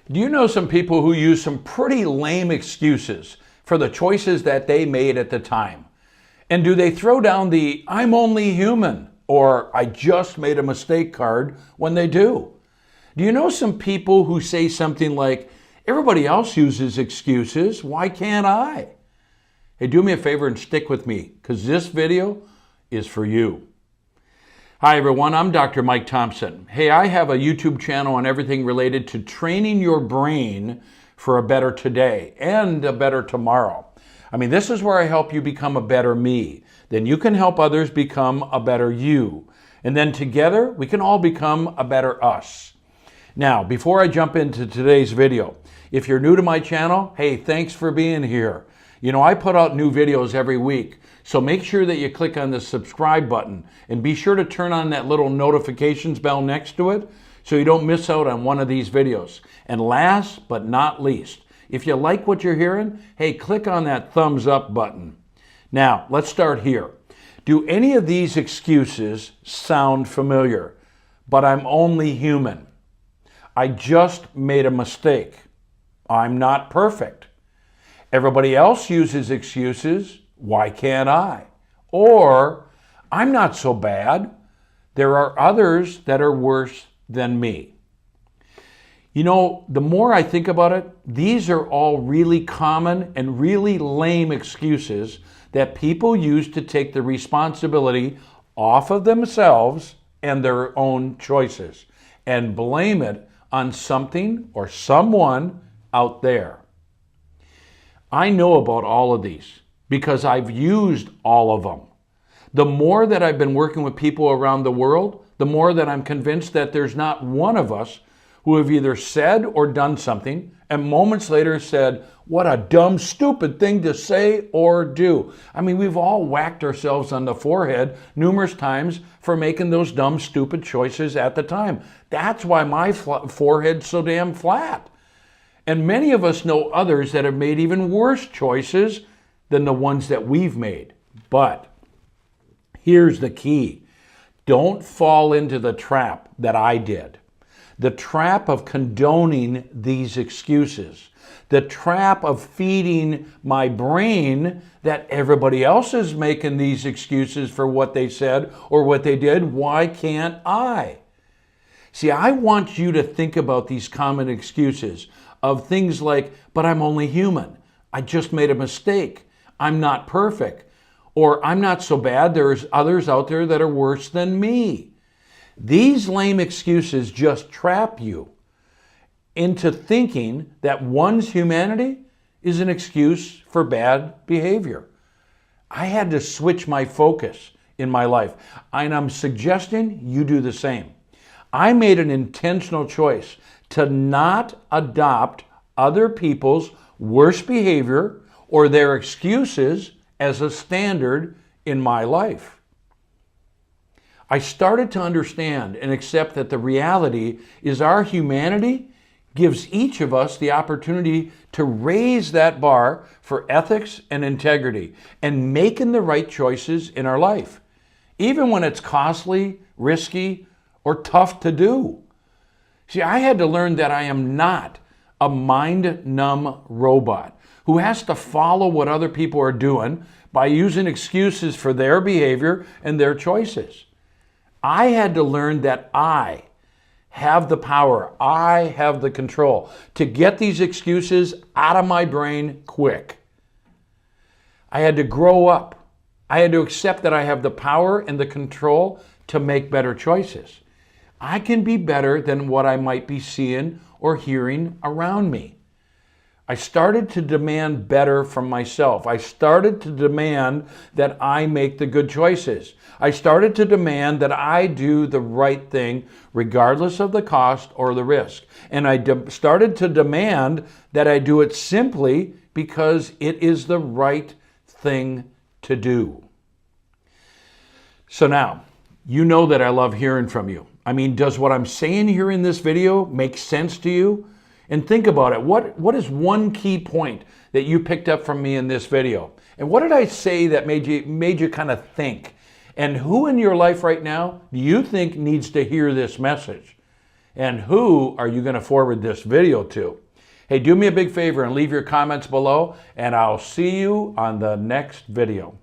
Do you know some people who use some pretty lame excuses for the choices that they made at the time? And do they throw down the "I'm only human" or "I just made a mistake" card when they do? Do you know some people who say something like, "Everybody else uses excuses, why can't I?" Hey, do me a favor and stick with me, because this video is for you. Hi everyone, I'm Dr. Mike Thompson. Hey, I have a YouTube channel on everything related to training your brain for a better today and a better tomorrow. I mean, this is where I help you become a better me. Then you can help others become a better you. And then together, we can all become a better us. Now, before I jump into today's video, if you're new to my channel, hey, thanks for being here. You know, I put out new videos every week, so make sure that you click on the subscribe button and be sure to turn on that little notifications bell next to it so you don't miss out on one of these videos. And last but not least, if you like what you're hearing, hey, click on that thumbs up button. Now, let's start here. Do any of these excuses sound familiar? But I'm only human. I just made a mistake. I'm not perfect. Everybody else uses excuses. Why can't I? Or, I'm not so bad. There are others that are worse than me. You know, the more I think about it, these are all really common and really lame excuses that people use to take the responsibility off of themselves and their own choices and blame it on something or someone out there. I know about all of these because I've used all of them. The more that I've been working with people around the world, the more that I'm convinced that there's not one of us who have either said or done something and moments later said, "What a dumb, stupid thing to say or do." I mean, we've all whacked ourselves on the forehead numerous times for making those dumb, stupid choices at the time. That's why my forehead's so damn flat. And many of us know others that have made even worse choices than the ones that we've made. But here's the key. Don't fall into the trap that I did. The trap of condoning these excuses. The trap of feeding my brain that everybody else is making these excuses for what they said or what they did. Why can't I? See, I want you to think about these common excuses of things like, "But I'm only human. I just made a mistake. I'm not perfect." Or, "I'm not so bad. There's others out there that are worse than me." These lame excuses just trap you into thinking that one's humanity is an excuse for bad behavior. I had to switch my focus in my life, and I'm suggesting you do the same. I made an intentional choice to not adopt other people's worst behavior or their excuses as a standard in my life. I started to understand and accept that the reality is our humanity gives each of us the opportunity to raise that bar for ethics and integrity and making the right choices in our life, even when it's costly, risky, or tough to do. See, I had to learn that I am not a mind-numb robot who has to follow what other people are doing by using excuses for their behavior and their choices. I had to learn that I have the power, I have the control to get these excuses out of my brain quick. I had to grow up. I had to accept that I have the power and the control to make better choices. I can be better than what I might be seeing or hearing around me. I started to demand better from myself. I started to demand that I make the good choices. I started to demand that I do the right thing regardless of the cost or the risk. And I started to demand that I do it simply because it is the right thing to do. So now, you know that I love hearing from you. I mean, does what I'm saying here in this video make sense to you? And think about it. What is one key point that you picked up from me in this video? And what did I say that made you kind of think? And who in your life right now do you think needs to hear this message? And who are you going to forward this video to? Hey, do me a big favor and leave your comments below, and I'll see you on the next video.